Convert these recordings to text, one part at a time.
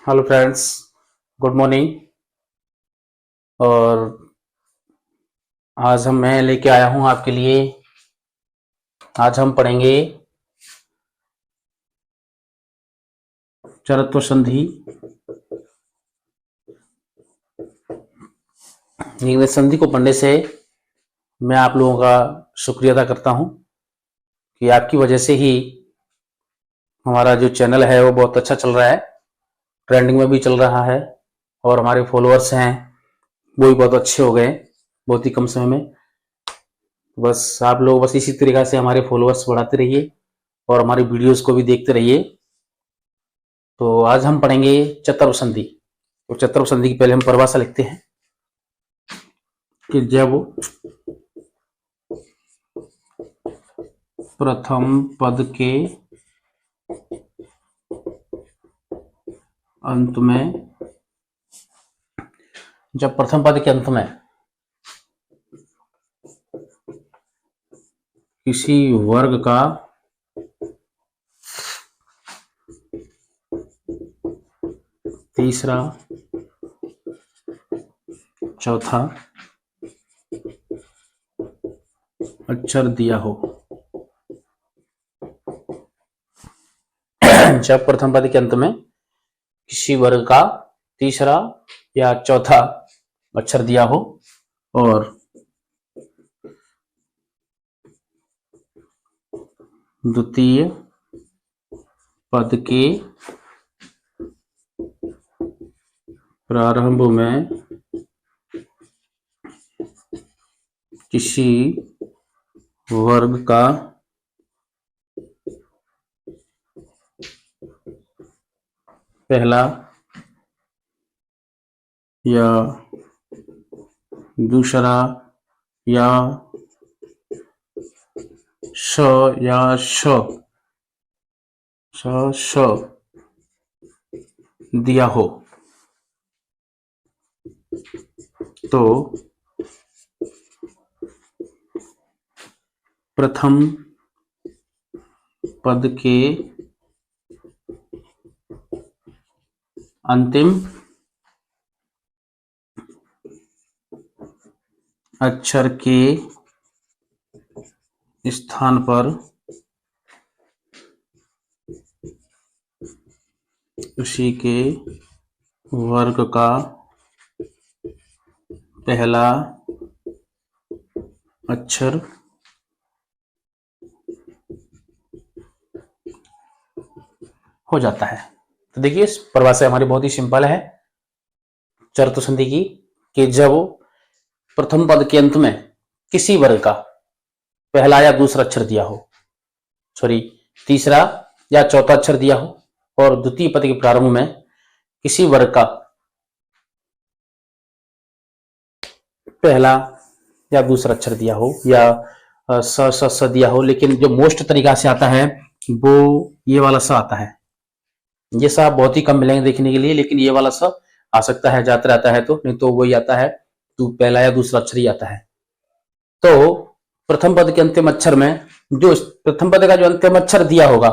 Hello friends, good morning. और आज मैं लेके आया हूँ आपके लिए। आज हम पढ़ेंगे चरत्व संधि। ये संधि को पढ़ने से मैं आप लोगों का शुक्रिया अदा करता हूँ कि आपकी वजह से ही हमारा जो चैनल है वो बहुत अच्छा चल रहा है, ट्रेंडिंग में भी चल रहा है और हमारे फॉलोअर्स हैं वो भी बहुत अच्छे हो गए बहुत ही कम समय में। बस आप लोग बस इसी तरीक़ा से हमारे फॉलोअर्स बढ़ाते रहिए और हमारी वीडियोस को भी देखते रहिए। तो आज हम पढ़ेंगे चतुर्थ संधि। तो चतुर्थ संधि की पहले हम परिभाषा लिखते हैं कि जब प्रथम पद के अंत में किसी वर्ग का तीसरा, चौथा अक्षर दिया हो। जब प्रथम पद के अंत में किसी वर्ग का तीसरा या चौथा अक्षर दिया हो और द्वितीय पद के प्रारंभ में किसी वर्ग का पहला या दूसरा या श दिया हो तो प्रथम पद के अंतिम अक्षर के स्थान पर उसी के वर्ग का पहला अक्षर हो जाता है। तो देखिए, इस परिभाषा हमारी बहुत ही सिंपल है चतुर्थ संधि की कि जब प्रथम पद के अंत में किसी वर्ग का पहला या दूसरा अक्षर दिया हो, तीसरा या चौथा अक्षर दिया हो और द्वितीय पद के प्रारंभ में किसी वर्ग का पहला या दूसरा अक्षर दिया हो या स दिया हो, लेकिन जो मोस्ट तरीका से आता है वो ये वाला स आता है। ये स बहुत ही कम मिलेंगे देखने के लिए, लेकिन ये वाला स आ सकता है, जाता रहता है, तो नहीं तो वही आता है, तो पहला या दूसरा अक्षर ही आता है। तो प्रथम पद के अंतिम अक्षर में जो प्रथम पद का जो अंतिम अक्षर दिया होगा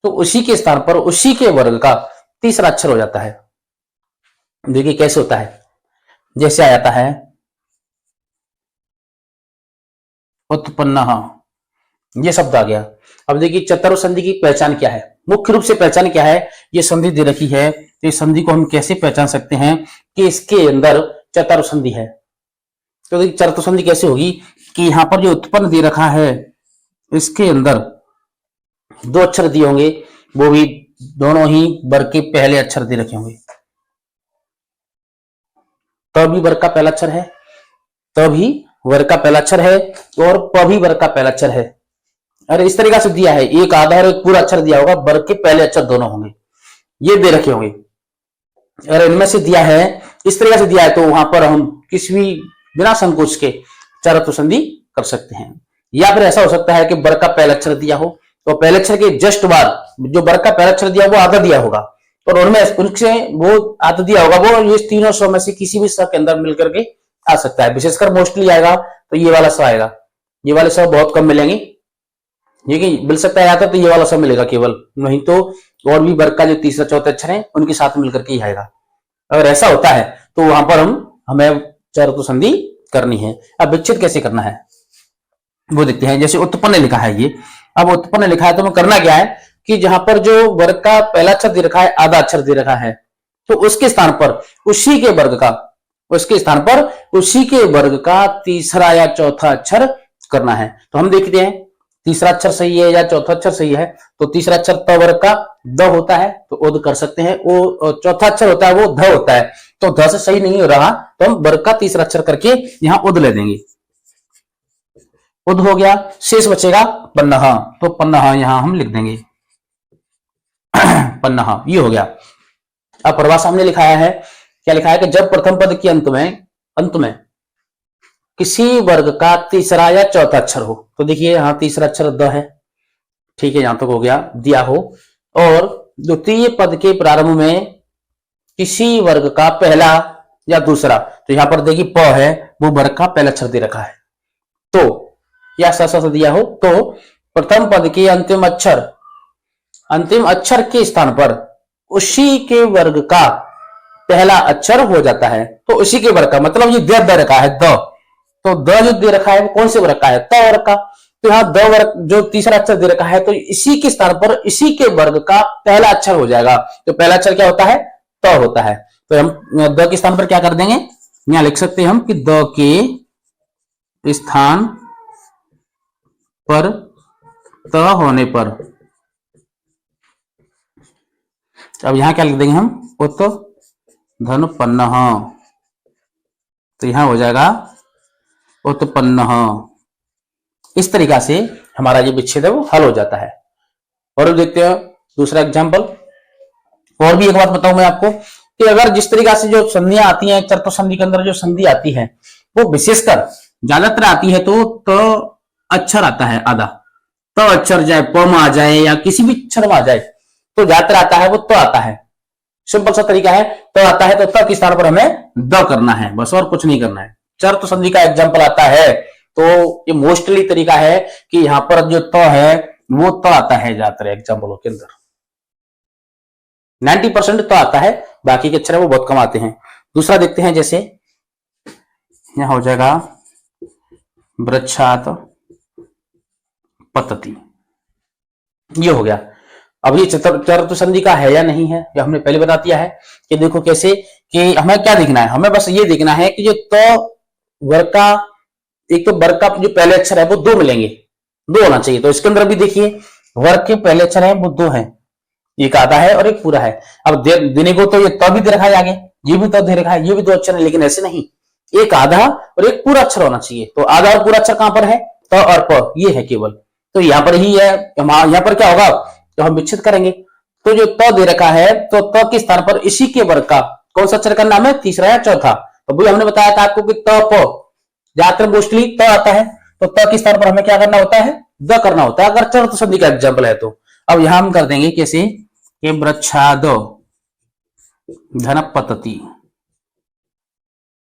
तो उसी के स्थान पर उसी के वर्ग का तीसरा अक्षर हो जाता है। देखिए कैसे होता है, जैसे आ जाता है उत्पन्न, ये शब्द आ गया। अब देखिए चतुर्थ संधि की पहचान क्या है, मुख्य रूप से पहचान क्या है, ये संधि दे रखी है तो इस संधि को हम कैसे पहचान सकते हैं कि इसके अंदर चतुर्थ संधि है। तो देखिए चतुर्थ संधि कैसे होगी कि यहां पर जो उत्पन्न दे रखा है इसके अंदर दो अक्षर दिए होंगे, वो भी दोनों ही वर्ग के पहले अक्षर दे रखे होंगे। भी वर्ग का पहला अक्षर है, तभी वर्ग का पहला अक्षर है और प भी वर्ग का पहला अक्षर है। अरे इस तरीका से दिया है, एक आधा और एक पूरा अक्षर दिया होगा, वर्ग के पहले अक्षर दोनों होंगे, ये दे रखे होंगे। अगर इनमें से दिया है, इस तरीका से दिया है, तो वहां पर हम किसी भी बिना संकोच के चतुर्थ संधि कर सकते हैं। या फिर ऐसा हो सकता है कि वर्ग का पहला अक्षर दिया हो तो पहले अक्षर के जस्ट बाद जो वर्ग का पहला अक्षर दिया वो आधा दिया होगा और उनमें उनसे वो आधा दिया होगा, वो ये तीनों स में से किसी भी स के अंदर मिलकर के आ सकता है। विशेषकर मोस्टली आएगा तो ये वाला स आएगा, ये वाले स बहुत कम मिलेंगे, ये मिल सकता है आता तो ये वाला स मिलेगा केवल, नहीं तो और भी वर्ग का जो तीसरा चौथा अक्षर है उनके साथ मिलकर के ही आएगा। अगर ऐसा होता है तो वहां पर हमें चरतु संधि करनी है। अब विच्छेद कैसे करना है वो देखते हैं। जैसे उत्पन्न लिखा है ये, अब उत्पन्न लिखा है तो हमें करना क्या है कि जहां पर जो वर्ग का पहला अक्षर दे रखा है, आधा अक्षर दे रखा है, तो उसके स्थान पर उसी के वर्ग का उसी के वर्ग का तीसरा या चौथा अक्षर करना है। तो हम देखते हैं तीसरा अक्षर सही है या चौथा अक्षर सही है। तो तीसरा अक्षर त वर्ग का द होता है तो उद कर सकते हैं। वो चौथा अक्षर होता है वो ध होता है, तो ध से सही नहीं हो रहा तो हम वर्ग का तीसरा अक्षर करके यहां उद ले देंगे। उद हो गया, शेष बचेगा पन्नह, तो पन्नह यहां हम लिख देंगे पन्नह, ये हो गया। अब प्रवाह सामने लिखाया है, क्या लिखा है कि जब प्रथम पद के अंत में किसी वर्ग का तीसरा या चौथा अक्षर हो, तो देखिए यहां तीसरा अक्षर द है, ठीक है, यहां तक हो गया, दिया हो, और द्वितीय पद के प्रारंभ में किसी वर्ग का पहला या दूसरा, तो यहां पर देखिए प है, वो वर्ग का पहला अक्षर दे रखा है, तो या स दिया हो, तो प्रथम पद के अंतिम अक्षर के स्थान पर उसी के वर्ग का पहला अक्षर हो जाता है। तो उसी के वर्ग का मतलब ये दे रखा है द, तो द जो दे रखा है वो कौन से वर्ग का है, त वर्ग का। तो यहाँ द वर्ग जो तीसरा अक्षर दे रखा है तो इसी के स्थान पर इसी के वर्ग का पहला अक्षर हो जाएगा। तो पहला अक्षर क्या होता है, त होता है। तो हम द के स्थान पर क्या कर देंगे, यहां लिख सकते हैं हम कि द के स्थान पर त होने पर, अब यहां क्या लिख देंगे हम, उत धन पन्नह, तो यहां हो जाएगा उत्पन्न। इस तरीका से हमारा ये विच्छेद है वो हल हो जाता है। और देखते हैं दूसरा एग्जांपल। और भी एक बात बताऊं मैं आपको कि अगर जिस तरीका से जो संधियां आती हैं चतुर्थ संधि के अंदर, जो संधि आती है वो विशेषकर ज्यादातर आती है तो अक्षर आता है आधा, तो अक्षर जाए प में आ जाए या किसी भी अक्षर में आ जाए, तो ज्यादातर आता है वो तो आता है। सिंपल सा तरीका है, तो आता है तो त के स्थान पर हमें द करना है, बस और कुछ नहीं करना है। चरतु संधि का एग्जांपल आता है तो ये मोस्टली तरीका है कि यहां पर जो त है वो त आता है ज्यादातर एग्जांपलों के अंदर, 90% तो आता है, बाकी के अक्षर है वो बहुत कम आते हैं। दूसरा देखते हैं, जैसे यहां हो जाएगा वृक्षात पतति, ये हो गया। अब ये चतुर्थ संधि का है या नहीं है, ये हमने पहले बता दिया है कि देखो कैसे, कि हमें क्या देखना है, हमें बस ये देखना है कि जो तो वर्ग का, एक तो वर्ग का जो पहले अक्षर है वो दो मिलेंगे, दो होना चाहिए। तो इसके अंदर भी देखिए वर्ग के पहले अक्षर है वो दो है, एक आधा है और एक पूरा है। अब देने को तो ये तो भी दे रखा है आगे, ये भी तो दे रखा है, ये भी दो अक्षर है, लेकिन ऐसे नहीं, एक आधा और एक पूरा अक्षर होना चाहिए। तो आधा और पूरा अक्षर कहां पर है, त और प, ये है केवल, तो यहां पर ही है। यहां पर क्या होगा, तो हम विच्छेद करेंगे, तो जो त दे रखा है तो त के स्थान पर इसी के वर्ग का कौन सा अक्षर का नाम है, तीसरा या चौथा। तो वही हमने बताया था आपको कि त प ज्यादातर मोस्टली त आता है, तो त के स्थान पर हमें क्या करना होता है, द करना होता है, अगर चतुर्थ संधि का एग्जाम्पल है तो। अब यहां हम कर देंगे कैसे, कि वृक्षाद धन पतति,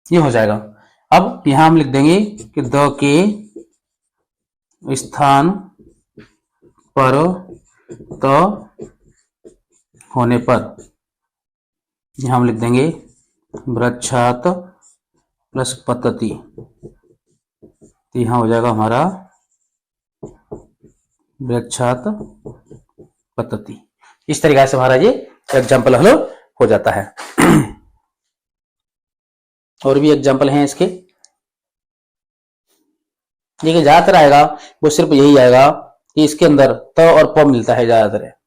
ये हो जाएगा। अब यहां हम लिख देंगे कि द के स्थान पर त होने पर, यहां हम लिख देंगे वृक्षात प्लस पतति, तो यहां हो जाएगा हमारा वृक्षात पतति। इस तरीके से हमारा ये एग्जाम्पल हल हो जाता है। और भी एग्जाम्पल हैं इसके, देखिए ज्यादातर आएगा वो सिर्फ यही आएगा कि इसके अंदर त और प मिलता है ज्यादातर है।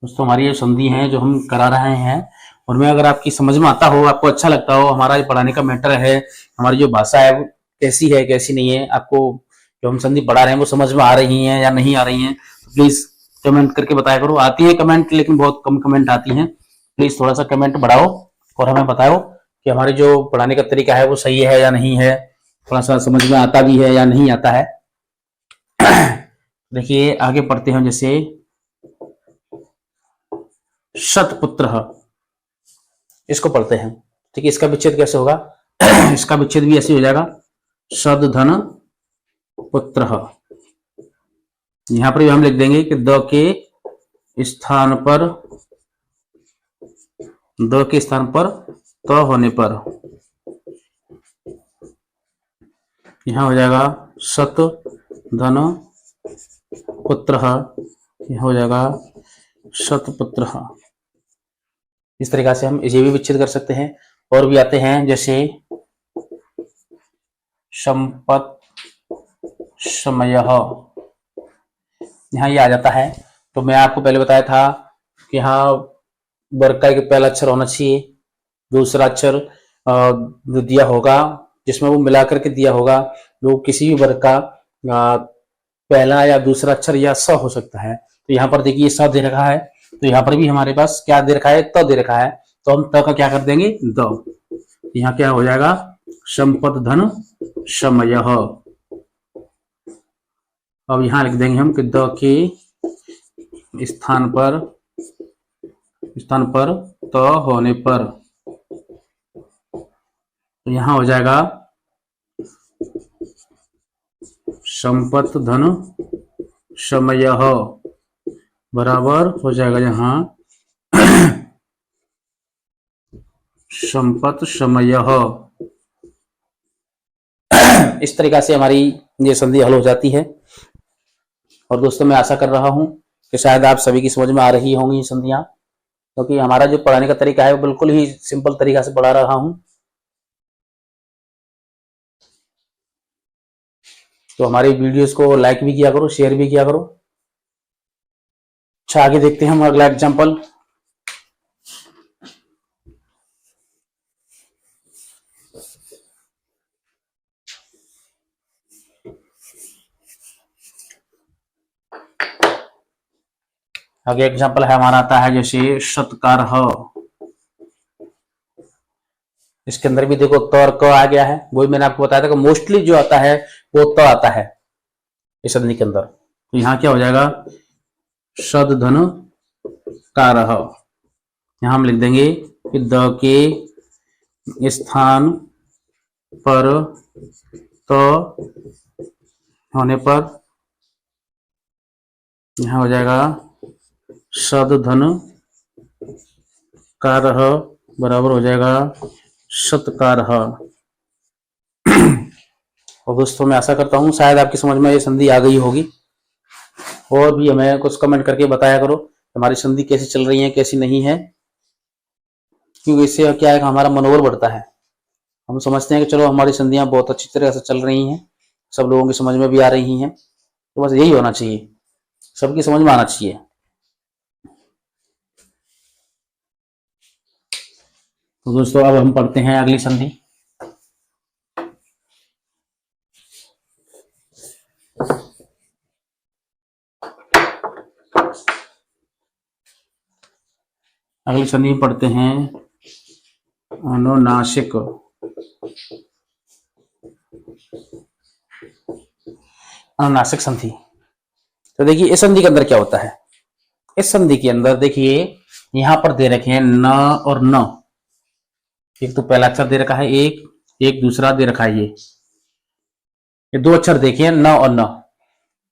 दोस्तों हमारी ये संधि है जो हम करा रहे हैं, उनमें अगर आपकी समझ में आता हो, आपको अच्छा लगता हो, हमारा ये पढ़ाने का मैटर है, हमारी जो भाषा है वो कैसी है कैसी नहीं है, आपको जो हम संधि पढ़ा रहे हैं वो समझ में आ रही है या नहीं आ रही है, तो प्लीज कमेंट करके बताया करो। आती है कमेंट लेकिन बहुत कम कमेंट आती है, प्लीज थोड़ा सा कमेंट बढ़ाओ और हमें बताओ कि हमारे जो पढ़ाने का तरीका है वो सही है या नहीं है, थोड़ा सा समझ में आता भी है या नहीं आता है। देखिए आगे पढ़ते हैं, जैसे शतपुत्रः, इसको पढ़ते हैं। ठीक है, इसका विच्छेद कैसे होगा? इसका विच्छेद भी ऐसे हो जाएगा, सद धन पुत्रः। यहां पर भी हम लिख देंगे कि द के स्थान पर त होने पर यहां हो जाएगा शत धन पुत्रः, यह हो जाएगा शतपुत्रः। इस तरीका से हम ये भी विच्छेद कर सकते हैं। और भी आते हैं, जैसे संपत समयः, यहाँ ये आ जाता है। तो मैं आपको पहले बताया था कि यहाँ वर्ग का एक पहला अक्षर होना चाहिए, दूसरा अक्षर जो दिया होगा जिसमें वो मिला करके दिया होगा, जो किसी भी वर्ग का पहला या दूसरा अक्षर या स हो सकता है। तो यहाँ पर देखिए स दे रखा है, तो यहाँ पर भी हमारे पास क्या दे रखा है? त दे रखा है। तो हम त का क्या कर देंगे? द। यहाँ क्या हो जाएगा? संपत धन समयः। अब यहाँ लिख देंगे हम कि द के स्थान पर त होने पर, तो यहाँ हो जाएगा संपत धन समयः बराबर हो जाएगा यहाँ संपत समयः। इस तरीका से हमारी ये संधि हल हो जाती है। और दोस्तों, मैं आशा कर रहा हूं कि शायद आप सभी की समझ में आ रही होंगी ये संधियां, क्योंकि हमारा जो पढ़ाने का तरीका है वो बिल्कुल ही सिंपल तरीका से पढ़ा रहा हूं। तो हमारी वीडियोस को लाइक भी किया करो, शेयर भी किया करो। अच्छा, आगे देखते हैं हम अगला एग्जाम्पल। आगे एग्जाम्पल है हमारा आता है जैसे सत्कारः। इसके अंदर भी देखो त और क आ गया है। वही मैंने आपको बताया था कि मोस्टली जो आता है वो त आता है इस संधि के अंदर। तो यहाँ क्या हो जाएगा? सद धन कारः। यहाँ हम लिख देंगे कि द के स्थान पर त होने पर यहाँ हो जाएगा सद धन कारः बराबर हो जाएगा सत्कारः। और दोस्तों, मैं आशा करता हूँ शायद आपकी समझ में ये संधि आ गई होगी। और भी हमें कुछ कमेंट करके बताया करो हमारी संधि कैसी चल रही है, कैसी नहीं है, क्योंकि इससे क्या है, हमारा मनोबल बढ़ता है। हम समझते हैं कि चलो हमारी संधियां बहुत अच्छी तरह से चल रही हैं, सब लोगों की समझ में भी आ रही हैं। तो बस यही होना चाहिए, सबकी समझ में आना चाहिए। तो दोस्तों, अब हम पढ़ते हैं अगली संधि। अगली संधि में पढ़ते हैं अनुनासिक। अनुनासिक संधि। तो देखिए इस संधि के अंदर क्या होता है। इस संधि के अंदर देखिए यहां पर दे रखे हैं न और न। एक तो पहला अक्षर दे रखा है, एक दूसरा दे रखा है। ये दो अक्षर देखिए न और न।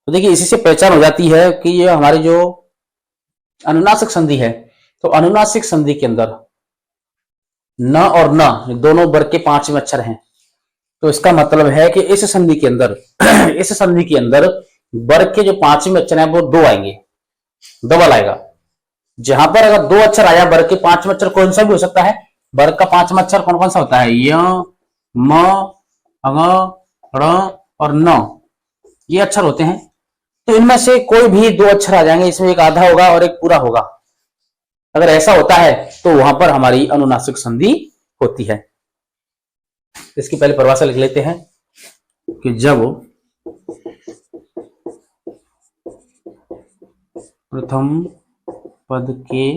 तो देखिए इसी से पहचान हो जाती है कि ये हमारी जो अनुनासिक संधि है। तो अनुनासिक संधि के अंदर न और न दोनों वर्ग के पांचवें अक्षर हैं। तो इसका मतलब है कि इस संधि के अंदर इस संधि के अंदर वर्ग के जो पांचवें अक्षर हैं वो दो आएंगे, डबल आएगा। जहां पर अगर दो अक्षर आया, वर्ग के पांचवें अक्षर कौन सा भी हो सकता है। वर्ग का पांचवा अक्षर कौन कौन सा होता है? य, म, अ, ण और न, ये अक्षर होते हैं। तो इनमें से कोई भी दो अक्षर आ जाएंगे, इसमें एक आधा होगा और एक पूरा होगा। अगर ऐसा होता है तो वहां पर हमारी अनुनासिक संधि होती है। इसकी पहले परिभाषा लिख लेते हैं कि जब प्रथम पद के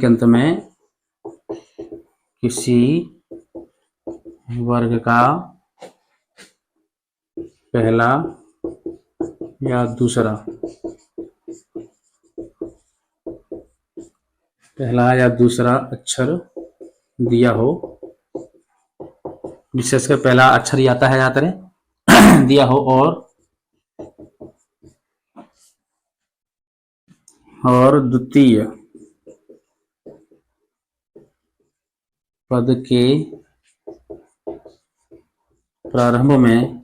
अंत में किसी वर्ग का पहला या दूसरा, पहला या दूसरा अक्षर दिया हो, विशेषकर पहला अक्षर ही आता है ज्यादातर दिया हो, और द्वितीय पद के प्रारंभ में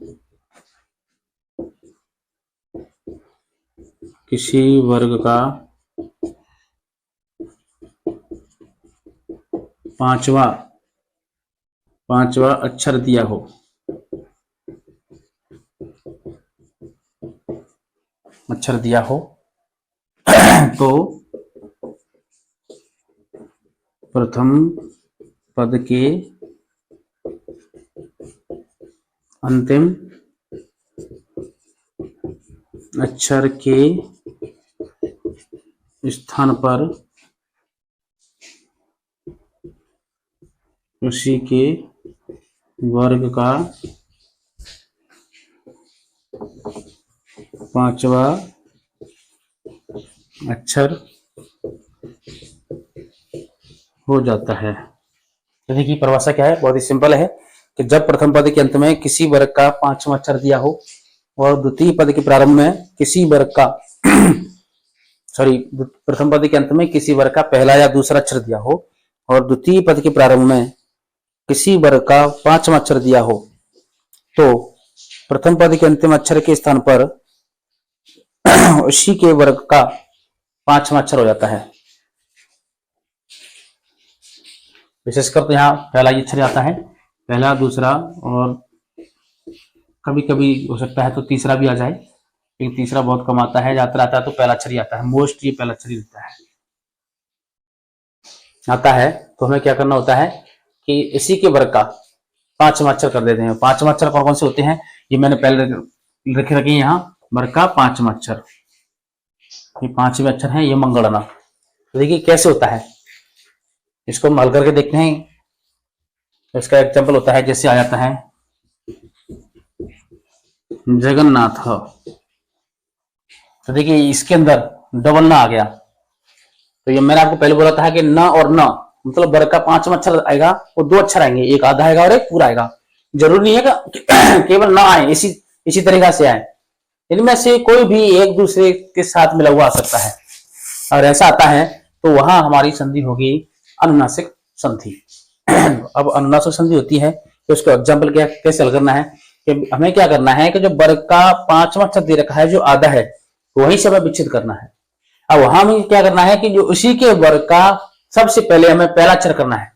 किसी वर्ग का पांचवा अक्षर दिया हो, तो प्रथम पद के अंतिम अक्षर के स्थान पर उसी के वर्ग का पांचवा अक्षर हो जाता है। तो देखिए परिभाषा क्या है, बहुत ही सिंपल है कि जब प्रथम पद के अंत में किसी वर्ग का पांचवा अक्षर दिया हो और द्वितीय पद के प्रारंभ में किसी वर्ग का प्रथम पद के अंत में किसी वर्ग का पहला या दूसरा अक्षर दिया हो और द्वितीय पद के प्रारंभ में किसी वर्ग का पांचवा अक्षर दिया हो, तो प्रथम पद के अंतिम अक्षर के स्थान पर उसी के वर्ग का पांचवा अक्षर हो जाता है। विशेषकर तो यहाँ पहला ही अक्षर आता है, पहला, दूसरा, और कभी कभी हो सकता है तो तीसरा भी आ जाए, लेकिन तीसरा बहुत कम आता है, ज्यादातर आता है तो पहला अक्षर ही आता है, मोस्ट ये पहला अक्षर ही आता है। तो हमें क्या करना होता है कि इसी के वर्ग का पांचवा अक्षर कर देते हैं। पांचवा अक्षर कौन कौन से होते हैं, ये मैंने पहले लिखे रखे यहाँ, वर्ग का पांचवा अक्षर, ये पांचवें अक्षर है, ये मंगलना। तो देखिए कैसे होता है, इसको हम हल करके देखते हैं। इसका एग्जाम्पल होता है, जैसे आ जाता है जगन्नाथ, तो देखिए इसके अंदर डबल ना आ गया, तो ये मैंने आपको पहले बोला था कि न और न मतलब वर्ग का पांचवा अक्षर आएगा, वो दो अक्षर आएंगे, एक आधा आएगा और एक पूरा आएगा। जरूरी नहीं है कि केवल न आए, इसी तरीका से आए, इनमें से कोई भी एक दूसरे के साथ मिला हुआ आ सकता है। और ऐसा आता है तो वहां हमारी संधि होगी अनुनासिक संधि। अब अनुनासिक संधि होती है तो उसको एग्जाम्पल क्या कैसे हल करना है कि हमें क्या करना है कि जो वर्ग का पांचवा अक्षर दे रखा है जो आधा है, वहीं से हमें विच्छेद करना है। अब वहां में क्या करना है कि जो उसी के वर्ग का सबसे पहले हमें पहला अक्षर करना है,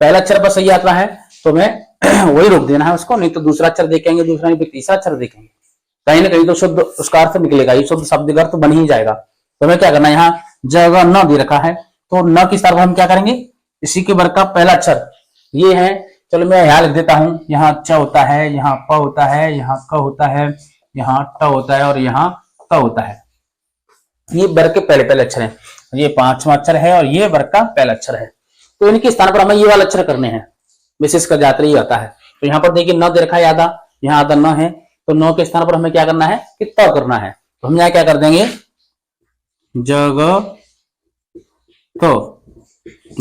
पहला अक्षर पर सही आता है तो हमें वही रोक देना है उसको, नहीं तो दूसरा अक्षर देखेंगे, दूसरा नहीं तीसरा अक्षर देखेंगे, कहीं ना कहीं तो शुद्ध उसका अर्थ निकलेगा, ये शुद्ध शब्द का अर्थ बन ही जाएगा। तो हमें क्या करना है, यहाँ जगह न दे रखा है तो न की स्थान पर हम क्या करेंगे, इसी के वर्ग का पहला अक्षर ये है, चलो मैं यहाँ लिख देता हूं, यहाँ च होता है, यहाँ प होता है, यहाँ क होता है, यहाँ ट होता है और यहाँ त होता है। ये वर्ग के पहले पहले अक्षर हैं, ये पांचवा अक्षर है और ये वर्ग का पहला अक्षर है। तो इनके स्थान पर हमें ये वाला अक्षर करने हैं, विशेष कर जात्री आता है। तो यहाँ पर देखिए न दे रखा है आधा, यहाँ आधा न है, तो न के स्थान पर हमें क्या करना है कि त करना है। तो हम यहाँ क्या कर देंगे, जग तो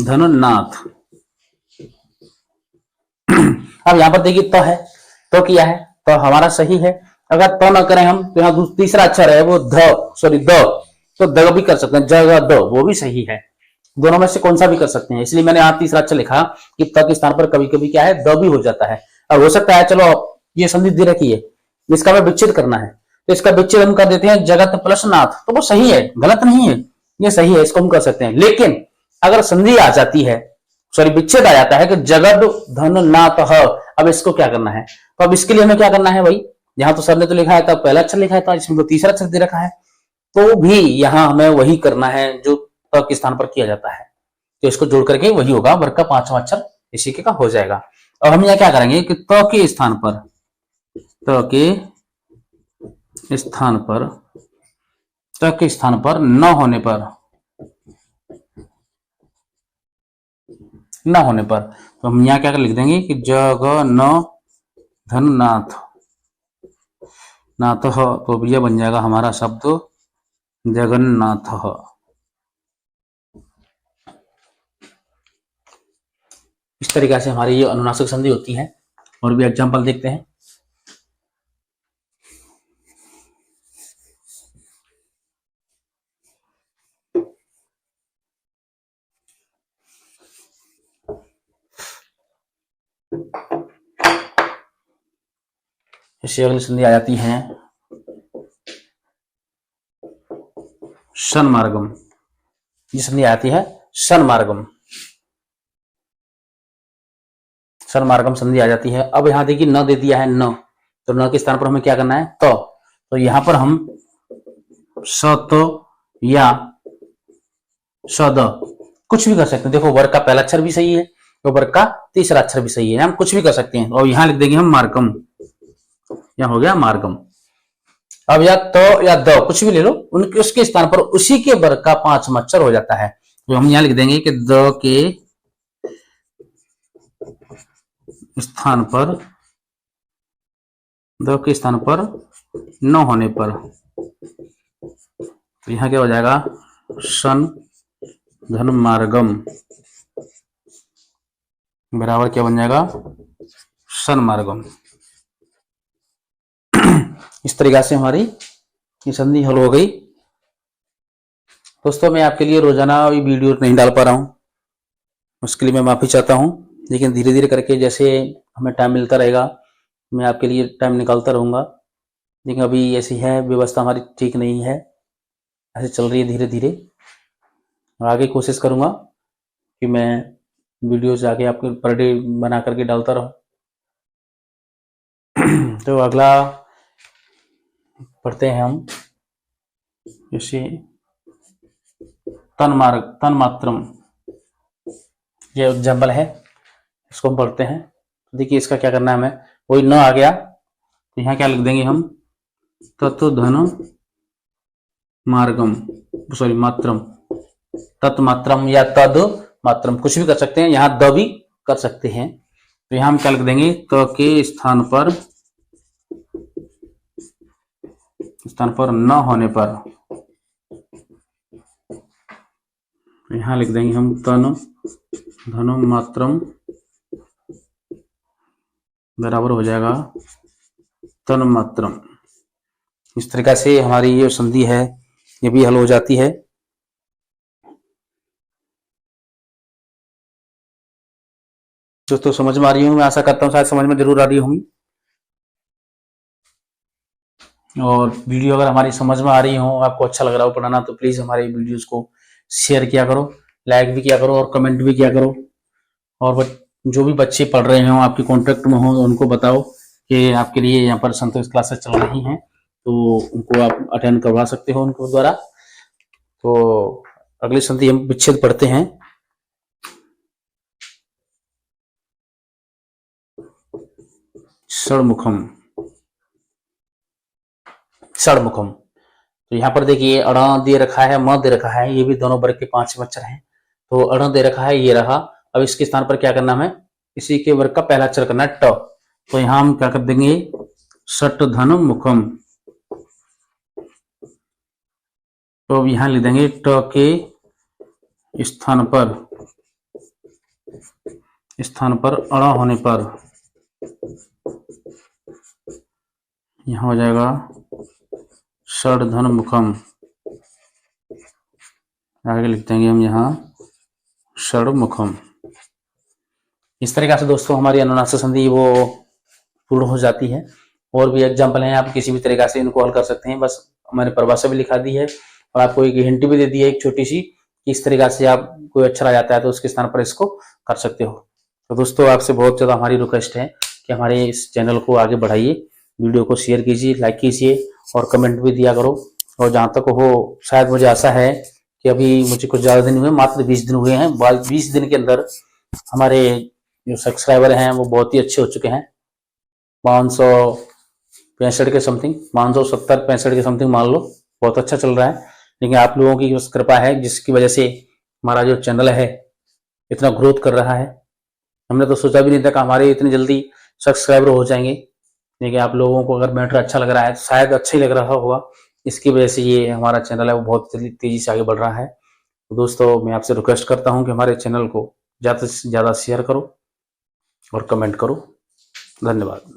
धनुनाथ। अब यहाँ पर देखिए तो है, तो किया है, तो हमारा सही है। अगर तो न करें हम तो यहाँ तीसरा अक्षर है वो द, तो द भी कर सकते हैं, जगह द, वो भी सही है। दोनों में से कौन सा भी कर सकते हैं, इसलिए मैंने यहाँ तीसरा अक्षर लिखा कि त के स्थान पर कभी कभी क्या है द भी हो जाता है। अब हो सकता है चलो ये संधि दे रखी है, इसका हमें विच्छेद करना है, तो इसका विच्छेद हम कर देते हैं जगत प्लस नाथ, तो वो सही है, गलत नहीं है, ये सही है, इसको हम कर सकते हैं। लेकिन अगर संधि आ जाती है, विच्छेद आ जाता है कि जगत धन नाथ, अब इसको क्या करना है, तो अब इसके लिए हमें क्या करना है भाई, यहाँ तो सर ने तो लिखा है था पहला अक्षर लिखा है था, इसमें तो तीसरा अक्षर दे रखा है, तो भी यहाँ हमें वही करना है जो त के स्थान पर किया जाता है। तो इसको जोड़ करके वही होगा, वर्ग का पांचवा अक्षर इसी के का हो जाएगा। अब हम यहाँ क्या करेंगे कि त के स्थान पर न होने पर न होने पर। तो हम यहाँ क्या लिख देंगे कि जगन्नाथ नाथ, तो यह बन जाएगा हमारा शब्द जगन्नाथ। इस तरीके से हमारी ये अनुनासिक संधि होती है। और भी एग्जाम्पल देखते हैं। इससे अगली संधि आ जाती है सन्मार्गम। ये संधि आती है सन्मार्गम। सन्मार्गम संधि आ जाती है। अब यहां देखिए न दे दिया है न, तो न के स्थान पर हमें क्या करना है तो यहां पर हम सत या सद कुछ भी कर सकते हैं। देखो वर्ग का पहला अक्षर भी सही है तो वर्ग का तीसरा अक्षर भी सही है, हम कुछ भी कर सकते हैं। और यहां लिख देंगे हम मार्गम, यहां हो गया मार्गम। अब या तो या द कुछ भी ले लो, उनके उसके स्थान पर उसी के वर्ग का पांचवा अक्षर हो जाता है। तो हम यहां लिख देंगे कि द के स्थान पर न होने पर तो यहां क्या हो जाएगा सन धन मार्गम बराबर क्या बन जाएगा सन मार्गम। इस तरीके से हमारी ये संधि हल हो गई। दोस्तों मैं आपके लिए रोजाना वीडियो नहीं डाल पा रहा हूं, उसके लिए मैं माफी चाहता हूं, लेकिन धीरे धीरे करके जैसे हमें टाइम मिलता रहेगा मैं आपके लिए टाइम निकालता रहूंगा। लेकिन अभी ऐसी है व्यवस्था हमारी ठीक नहीं है, ऐसे चल रही है धीरे धीरे। आगे कोशिश करूंगा कि मैं वीडियोस आगे आपके पर डे बना करके डालता रहूं। तो अगला पढ़ते हैं हम, जैसे तन मात्रम, ये एग्जाम्पल है, इसको हम पढ़ते हैं। देखिए इसका क्या करना है हमें, वही न आ गया तो यहाँ क्या लिख देंगे हम तत्व धन मार्गम, सॉरी मात्रम, तत् मात्रम या तद मात्रम कुछ भी कर सकते हैं, यहाँ द भी कर सकते हैं। तो यहाँ हम क्या लिख देंगे त के स्थान पर न होने पर यहाँ लिख देंगे हम तन धन मात्रम बराबर हो जाएगा तन मात्रम। इस तरीके से हमारी ये संधि है ये भी हल हो जाती है। दोस्तों समझ में आ रही हूँ, मैं आशा करता हूँ शायद समझ में जरूर आ रही होंगी। और वीडियो अगर हमारी समझ में आ रही हो, आपको अच्छा लग रहा हो पढ़ाना, तो प्लीज हमारे वीडियोस को शेयर किया करो, लाइक भी किया करो और कमेंट भी किया करो। और जो भी बच्चे पढ़ रहे हो आपके कॉन्टेक्ट में हो उनको बताओ कि आपके लिए यहाँ पर संतोष क्लासेस चल रही हैं, तो उनको आप अटेंड करवा सकते हो उनको द्वारा। तो अगली संधि हम विच्छेद पढ़ते हैं। षड़मुखम, षड़मुखम, तो यहाँ पर देखिए अण दे रखा है म दे रखा है, ये भी दोनों वर्ग के पांच अक्षर हैं। तो अण दे रखा है ये रहा, अब इसके स्थान पर क्या करना है, इसी के वर्ग का पहला अक्षर करना है ट। तो यहाँ हम क्या कर देंगे षट धन मुखम, तो अब यहाँ लिख देंगे ट के स्थान पर अण होने पर यहाँ हो जाएगा षड धन मुखम, आगे लिख देंगे हम यहाँ षड मुखम। इस तरीके से दोस्तों हमारी अनुनासिक संधि वो पूर्ण हो जाती है। और भी एग्जाम्पल हैं, आप किसी भी तरीके से इनको हल कर सकते हैं। बस मैंने परिभाषा भी लिखा दी है और आपको एक हिंट भी दे दी है एक छोटी सी, कि इस तरीके से आप कोई अक्षर आ जाता है तो उसके स्थान पर इसको कर सकते हो। तो दोस्तों आपसे बहुत ज्यादा हमारी रिक्वेस्ट है कि हमारे इस चैनल को आगे बढ़ाइए, वीडियो को शेयर कीजिए, लाइक कीजिए और कमेंट भी दिया करो। और जहां तक हो, शायद मुझे आशा है कि अभी मुझे कुछ ज्यादा दिन हुए, मात्र 20 दिन हुए हैं, 20 दिन के अंदर हमारे जो सब्सक्राइबर हैं वो बहुत ही अच्छे हो चुके हैं। 565 के समथिंग, 570-65 के समथिंग मान लो, बहुत अच्छा चल रहा है। लेकिन आप लोगों की कृपा है जिसकी वजह से हमारा जो चैनल है इतना ग्रोथ कर रहा है। हमने तो सोचा भी नहीं था कि हमारे इतनी जल्दी सब्सक्राइबर हो जाएंगे, लेकिन आप लोगों को अगर मैटर अच्छा लग रहा है तो शायद अच्छा ही लग रहा होगा, इसकी वजह से ये हमारा चैनल है वो बहुत तेजी से आगे बढ़ रहा है। तो दोस्तों मैं आपसे रिक्वेस्ट करता हूँ कि हमारे चैनल को ज़्यादा से ज़्यादा शेयर करो और कमेंट करो। धन्यवाद।